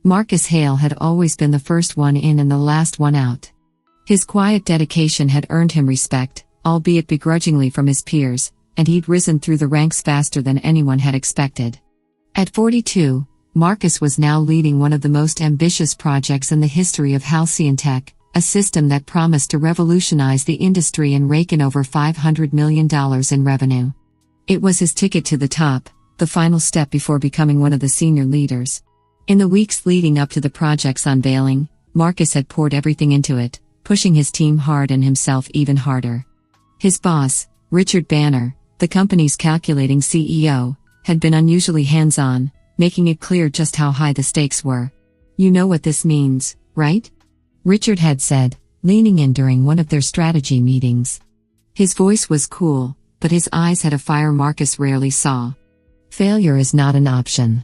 Marcus Hale had always been the first one in and the last one out. His quiet dedication had earned him respect, albeit begrudgingly from his peers, and he'd risen through the ranks faster than anyone had expected. At 42, Marcus was now leading one of the most ambitious projects in the history of Halcyon Tech, a system that promised to revolutionize the industry and rake in over $500 million in revenue. It was his ticket to the top, the final step before becoming one of the senior leaders. In the weeks leading up to the project's unveiling, Marcus had poured everything into it, pushing his team hard and himself even harder. His boss, Richard Banner, the company's calculating CEO, had been unusually hands-on, making it clear just how high the stakes were. "You know what this means, right?" Richard had said, leaning in during one of their strategy meetings. His voice was cool, but his eyes had a fire Marcus rarely saw. "Failure is not an option.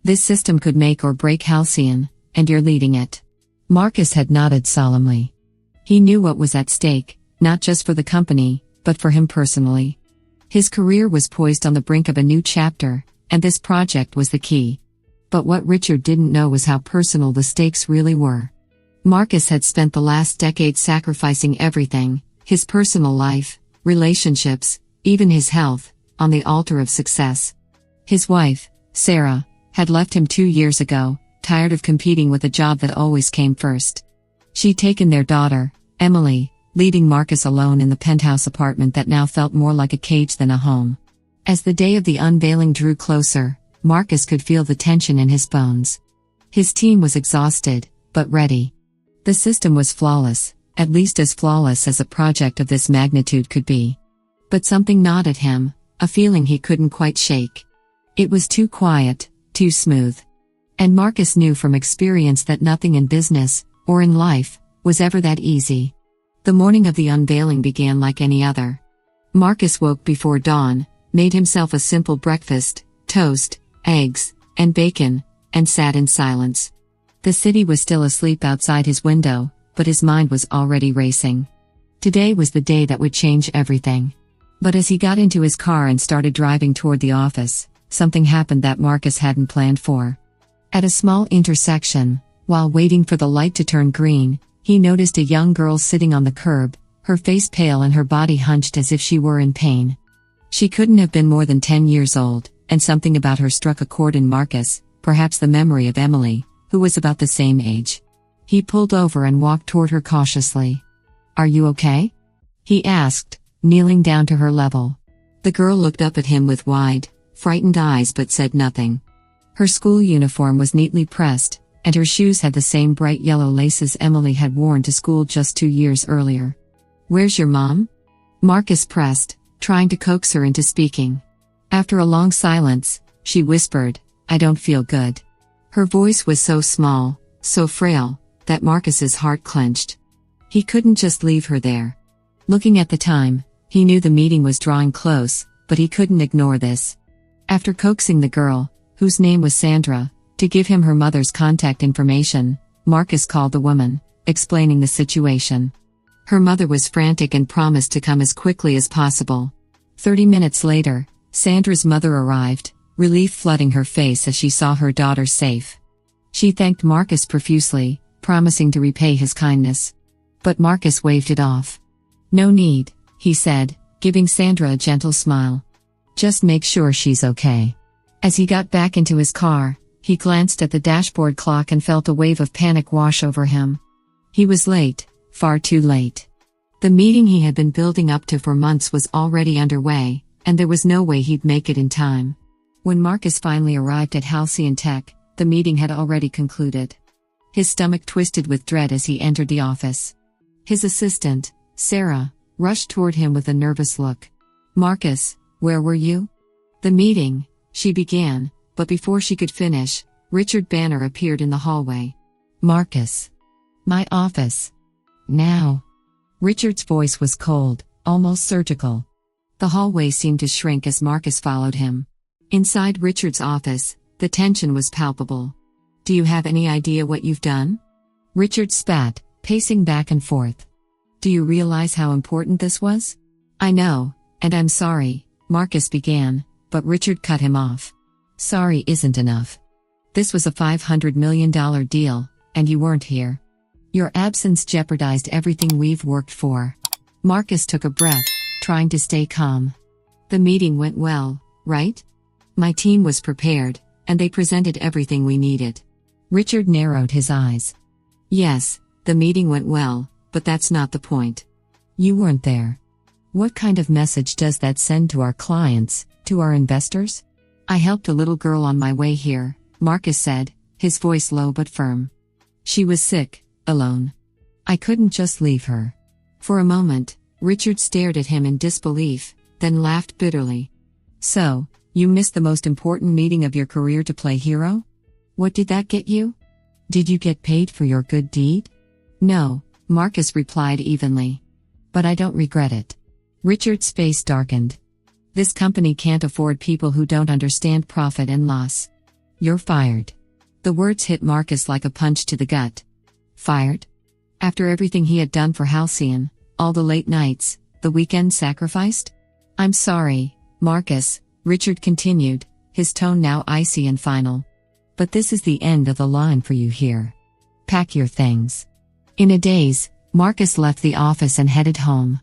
This system could make or break Halcyon, and you're leading it." Marcus had nodded solemnly. He knew what was at stake, not just for the company, but for him personally. His career was poised on the brink of a new chapter, and this project was the key. But what Richard didn't know was how personal the stakes really were. Marcus had spent the last decade sacrificing everything, his personal life, relationships, even his health, on the altar of success. His wife, Sarah, had left him 2 years ago, tired of competing with a job that always came first. She'd taken their daughter, Emily, leaving Marcus alone in the penthouse apartment that now felt more like a cage than a home. As the day of the unveiling drew closer, Marcus could feel the tension in his bones. His team was exhausted, but ready. The system was flawless, at least as flawless as a project of this magnitude could be. But something gnawed at him, a feeling he couldn't quite shake. It was too quiet, too smooth. And Marcus knew from experience that nothing in business, or in life, was ever that easy. The morning of the unveiling began like any other. Marcus woke before dawn, made himself a simple breakfast, toast, eggs, and bacon, and sat in silence. The city was still asleep outside his window, but his mind was already racing. Today was the day that would change everything. But as he got into his car and started driving toward the office, something happened that Marcus hadn't planned for. At a small intersection, while waiting for the light to turn green, he noticed a young girl sitting on the curb, her face pale and her body hunched as if she were in pain. She couldn't have been more than 10 years old, and something about her struck a chord in Marcus, perhaps the memory of Emily, who was about the same age. He pulled over and walked toward her cautiously. "Are you okay?" he asked, kneeling down to her level. The girl looked up at him with wide, frightened eyes but said nothing. Her school uniform was neatly pressed, and her shoes had the same bright yellow laces Emily had worn to school just 2 years earlier. "Where's your mom?" Marcus pressed, trying to coax her into speaking. After a long silence, she whispered, "I don't feel good." Her voice was so small, so frail, that Marcus's heart clenched. He couldn't just leave her there. Looking at the time, he knew the meeting was drawing close, but he couldn't ignore this. After coaxing the girl, whose name was Sandra, to give him her mother's contact information, Marcus called the woman, explaining the situation. Her mother was frantic and promised to come as quickly as possible. 30 minutes later, Sandra's mother arrived, relief flooding her face as she saw her daughter safe. She thanked Marcus profusely, promising to repay his kindness. But Marcus waved it off. "No need," he said, giving Sandra a gentle smile. "Just make sure she's okay." As he got back into his car, he glanced at the dashboard clock and felt a wave of panic wash over him. He was late, far too late. The meeting he had been building up to for months was already underway, and there was no way he'd make it in time. When Marcus finally arrived at Halcyon Tech, the meeting had already concluded. His stomach twisted with dread as he entered the office. His assistant, Sarah, rushed toward him with a nervous look. "Marcus, where were you?" "The meeting," she began, but before she could finish, Richard Banner appeared in the hallway. "Marcus. My office. Now." Richard's voice was cold, almost surgical. The hallway seemed to shrink as Marcus followed him. Inside Richard's office, the tension was palpable. "Do you have any idea what you've done?" Richard spat, pacing back and forth. "Do you realize how important this was?" "I know, and I'm sorry," Marcus began, but Richard cut him off. "Sorry isn't enough. This was a $500 million deal, and you weren't here. Your absence jeopardized everything we've worked for. Marcus took a breath, trying to stay calm. The meeting went well, right? My team was prepared, and they presented everything we needed. Richard narrowed his eyes. Yes, the meeting went well, but that's not the point. You weren't there. What kind of message does that send to our clients, to our investors? I helped a little girl on my way here, Marcus said, his voice low but firm. She was sick, alone. I couldn't just leave her. For a moment, Richard stared at him in disbelief, then laughed bitterly. So, you missed the most important meeting of your career to play hero? What did that get you? Did you get paid for your good deed? No, Marcus replied evenly. But I don't regret it. Richard's face darkened. This company can't afford people who don't understand profit and loss. You're fired. The words hit Marcus like a punch to the gut. Fired? After everything he had done for Halcyon, all the late nights, the weekends sacrificed? I'm sorry, Marcus, Richard continued, his tone now icy and final. But this is the end of the line for you here. Pack your things. In a daze, Marcus left the office and headed home.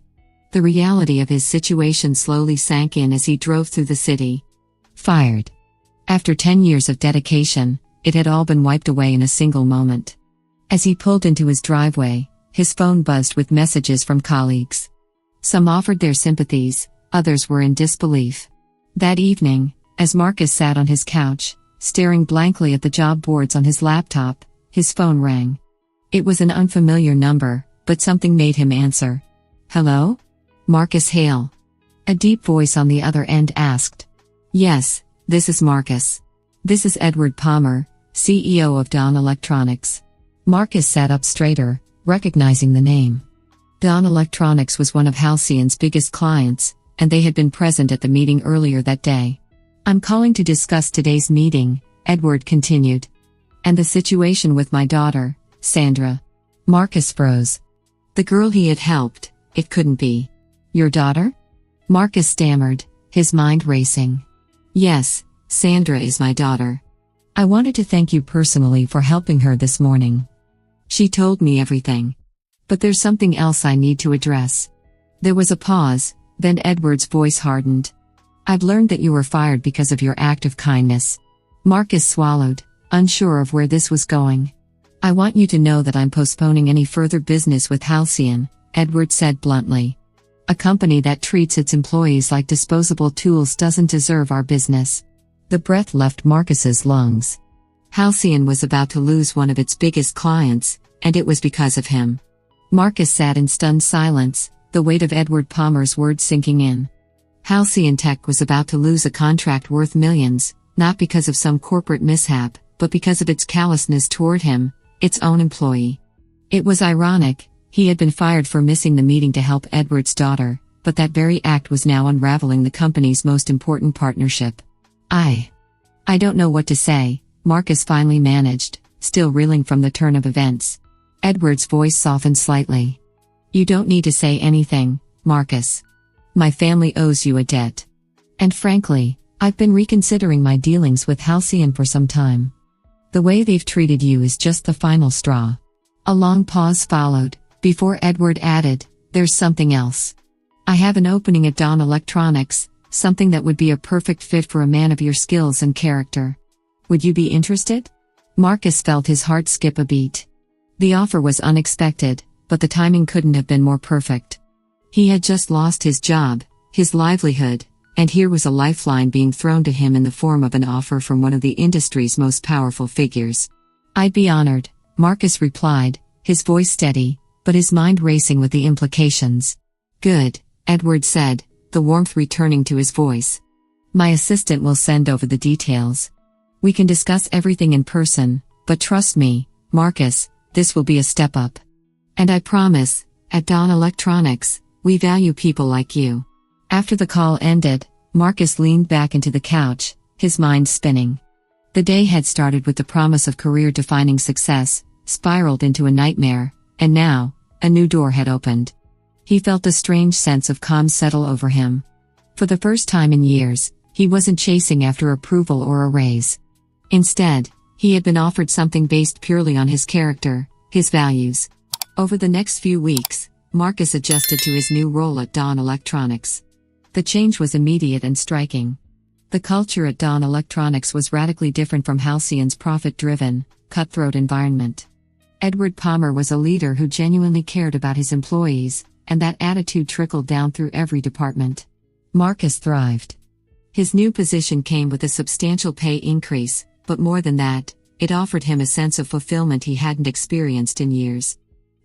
The reality of his situation slowly sank in as he drove through the city. Fired. After 10 years of dedication, it had all been wiped away in a single moment. As he pulled into his driveway, his phone buzzed with messages from colleagues. Some offered their sympathies, others were in disbelief. That evening, as Marcus sat on his couch, staring blankly at the job boards on his laptop, his phone rang. It was an unfamiliar number, but something made him answer. Hello? Marcus Hale. A deep voice on the other end asked. Yes, this is Marcus. This is Edward Palmer, CEO of Dawn Electronics. Marcus sat up straighter, recognizing the name. Dawn Electronics was one of Halcyon's biggest clients, and they had been present at the meeting earlier that day. I'm calling to discuss today's meeting, Edward continued. And the situation with my daughter, Sandra. Marcus froze. The girl he had helped, it couldn't be. Your daughter? Marcus stammered, his mind racing. Yes, Sandra is my daughter. I wanted to thank you personally for helping her this morning. She told me everything. But there's something else I need to address. There was a pause, then Edward's voice hardened. I've learned that you were fired because of your act of kindness. Marcus swallowed, unsure of where this was going. I want you to know that I'm postponing any further business with Halcyon, Edward said bluntly. A company that treats its employees like disposable tools doesn't deserve our business. The breath left Marcus's lungs. Halcyon was about to lose one of its biggest clients, and it was because of him. Marcus sat in stunned silence, the weight of Edward Palmer's words sinking in. Halcyon Tech was about to lose a contract worth millions, not because of some corporate mishap, but because of its callousness toward him, its own employee. It was ironic, he had been fired for missing the meeting to help Edward's daughter, but that very act was now unraveling the company's most important partnership. I don't know what to say, Marcus finally managed, still reeling from the turn of events. Edward's voice softened slightly. You don't need to say anything, Marcus. My family owes you a debt. And frankly, I've been reconsidering my dealings with Halcyon for some time. The way they've treated you is just the final straw. A long pause followed, before Edward added, there's something else. I have an opening at Dawn Electronics, something that would be a perfect fit for a man of your skills and character. Would you be interested? Marcus felt his heart skip a beat. The offer was unexpected, but the timing couldn't have been more perfect. He had just lost his job, his livelihood, and here was a lifeline being thrown to him in the form of an offer from one of the industry's most powerful figures. I'd be honored, Marcus replied, his voice steady, but his mind racing with the implications. Good, Edward said, the warmth returning to his voice. My assistant will send over the details. We can discuss everything in person, but trust me, Marcus, this will be a step up. And I promise, at Dawn Electronics, we value people like you. After the call ended, Marcus leaned back into the couch, his mind spinning. The day had started with the promise of career-defining success, spiraled into a nightmare, and now, a new door had opened. He felt a strange sense of calm settle over him. For the first time in years, he wasn't chasing after approval or a raise. Instead, He had been offered something based purely on his character, his values. Over the next few weeks, Marcus adjusted to his new role at Dawn Electronics. The change was immediate and striking. The culture at Dawn Electronics was radically different from Halcyon's profit-driven, cutthroat environment. Edward Palmer was a leader who genuinely cared about his employees, and that attitude trickled down through every department. Marcus thrived. His new position came with a substantial pay increase, but more than that, it offered him a sense of fulfillment he hadn't experienced in years.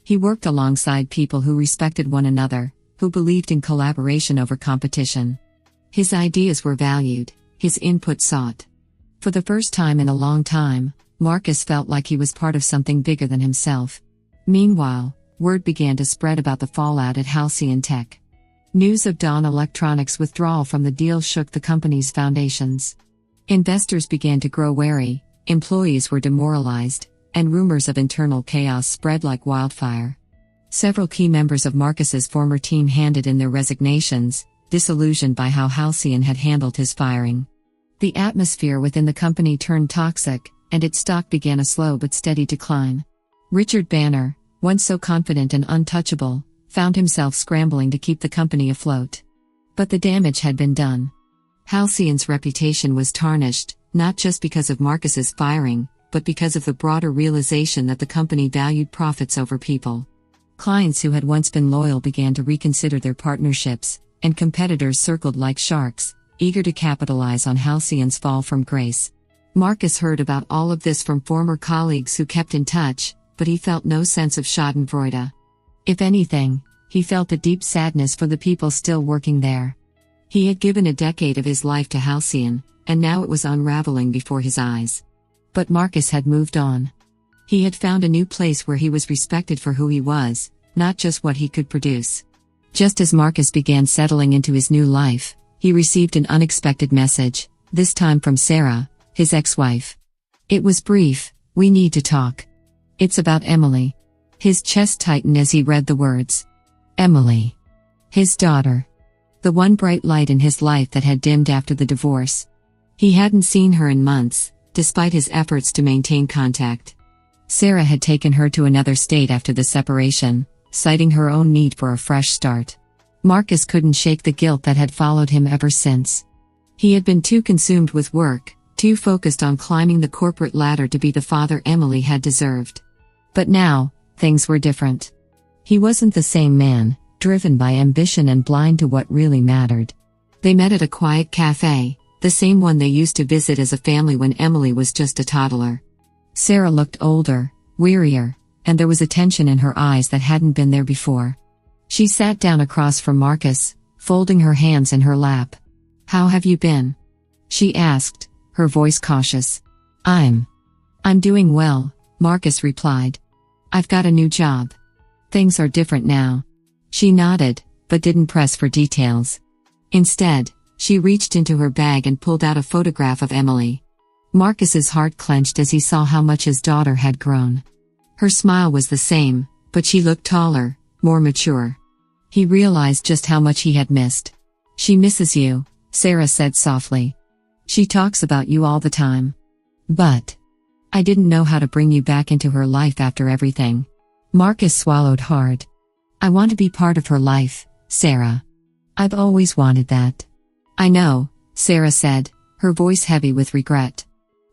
He worked alongside people who respected one another, who believed in collaboration over competition. His ideas were valued, his input sought. For the first time in a long time, Marcus felt like he was part of something bigger than himself. Meanwhile, word began to spread about the fallout at Halcyon Tech. News of Dawn Electronics' withdrawal from the deal shook the company's foundations. Investors began to grow wary, employees were demoralized, and rumors of internal chaos spread like wildfire. Several key members of Marcus's former team handed in their resignations, disillusioned by how Halcyon had handled his firing. The atmosphere within the company turned toxic, and its stock began a slow but steady decline. Richard Banner, once so confident and untouchable, found himself scrambling to keep the company afloat. But the damage had been done. Halcyon's reputation was tarnished, not just because of Marcus's firing, but because of the broader realization that the company valued profits over people. Clients who had once been loyal began to reconsider their partnerships, and competitors circled like sharks, eager to capitalize on Halcyon's fall from grace. Marcus heard about all of this from former colleagues who kept in touch, but he felt no sense of schadenfreude. If anything, he felt a deep sadness for the people still working there. He had given a decade of his life to Halcyon, and now it was unraveling before his eyes. But Marcus had moved on. He had found a new place where he was respected for who he was, not just what he could produce. Just as Marcus began settling into his new life, he received an unexpected message, this time from Sarah, his ex-wife. It was brief, "We need to talk. It's about Emily." His chest tightened as he read the words. Emily. His daughter. The one bright light in his life that had dimmed after the divorce. He hadn't seen her in months, despite his efforts to maintain contact. Sarah had taken her to another state after the separation, citing her own need for a fresh start. Marcus couldn't shake the guilt that had followed him ever since. He had been too consumed with work, too focused on climbing the corporate ladder to be the father Emily had deserved. But now, things were different. He wasn't the same man, driven by ambition and blind to what really mattered. They met at a quiet cafe, the same one they used to visit as a family when Emily was just a toddler. Sarah looked older, wearier, and there was a tension in her eyes that hadn't been there before. She sat down across from Marcus, folding her hands in her lap. "How have you been?" she asked, her voice cautious. I'm doing well," Marcus replied. "I've got a new job. Things are different now." She nodded, but didn't press for details. Instead, she reached into her bag and pulled out a photograph of Emily. Marcus's heart clenched as he saw how much his daughter had grown. Her smile was the same, but she looked taller, more mature. He realized just how much he had missed. "She misses you," Sarah said softly. "She talks about you all the time. But I didn't know how to bring you back into her life after everything." Marcus swallowed hard. "I want to be part of her life, Sarah. I've always wanted that." "I know," Sarah said, her voice heavy with regret.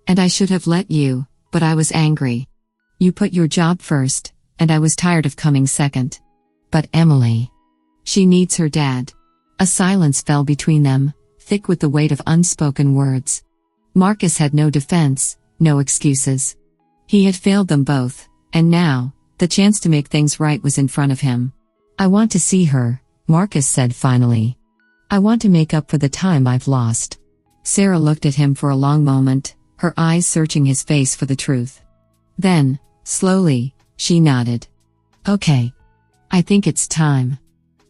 "And I should have let you, but I was angry. You put your job first, and I was tired of coming second. But Emily, she needs her dad." A silence fell between them, thick with the weight of unspoken words. Marcus had no defense, no excuses. He had failed them both, and now, the chance to make things right was in front of him. "I want to see her," Marcus said finally. "I want to make up for the time I've lost." Sarah looked at him for a long moment, her eyes searching his face for the truth. Then, slowly, she nodded. "Okay. I think it's time."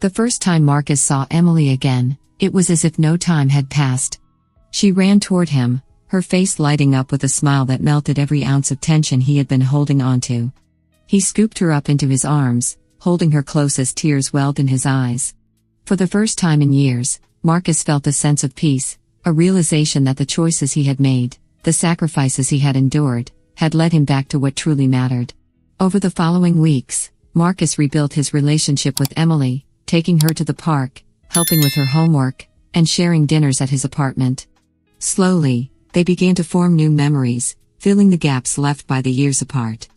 The first time Marcus saw Emily again, it was as if no time had passed. She ran toward him, her face lighting up with a smile that melted every ounce of tension he had been holding onto. He scooped her up into his arms, holding her close as tears welled in his eyes. For the first time in years, Marcus felt a sense of peace, a realization that the choices he had made, the sacrifices he had endured, had led him back to what truly mattered. Over the following weeks, Marcus rebuilt his relationship with Emily, taking her to the park, helping with her homework, and sharing dinners at his apartment. Slowly, they began to form new memories, filling the gaps left by the years apart.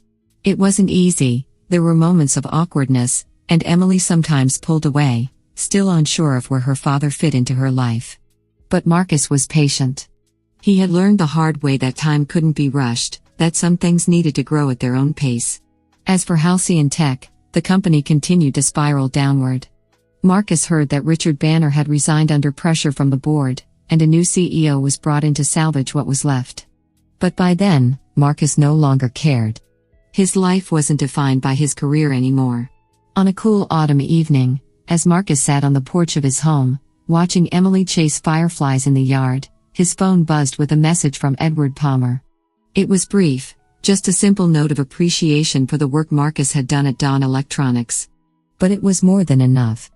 It wasn't easy, there were moments of awkwardness, and Emily sometimes pulled away, still unsure of where her father fit into her life. But Marcus was patient. He had learned the hard way that time couldn't be rushed, that some things needed to grow at their own pace. As for Halcyon Tech, the company continued to spiral downward. Marcus heard that Richard Banner had resigned under pressure from the board, and a new CEO was brought in to salvage what was left. But by then, Marcus no longer cared. His life wasn't defined by his career anymore. On a cool autumn evening, as Marcus sat on the porch of his home, watching Emily chase fireflies in the yard, his phone buzzed with a message from Edward Palmer. It was brief, just a simple note of appreciation for the work Marcus had done at Dawn Electronics. But it was more than enough.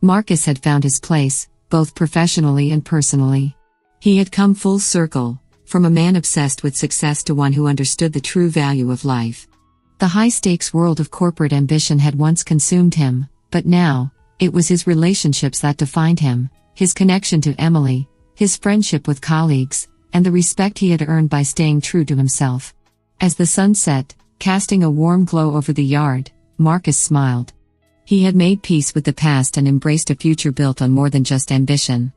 Marcus had found his place, both professionally and personally. He had come full circle, from a man obsessed with success to one who understood the true value of life. The high-stakes world of corporate ambition had once consumed him, but now, it was his relationships that defined him, his connection to Emily, his friendship with colleagues, and the respect he had earned by staying true to himself. As the sun set, casting a warm glow over the yard, Marcus smiled. He had made peace with the past and embraced a future built on more than just ambition.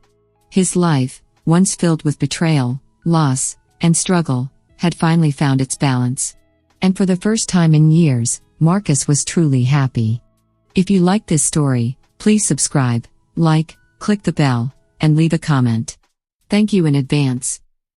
His life, once filled with betrayal, loss, and struggle, had finally found its balance. And for the first time in years, Marcus was truly happy. If you liked this story, please subscribe, like, click the bell, and leave a comment. Thank you in advance.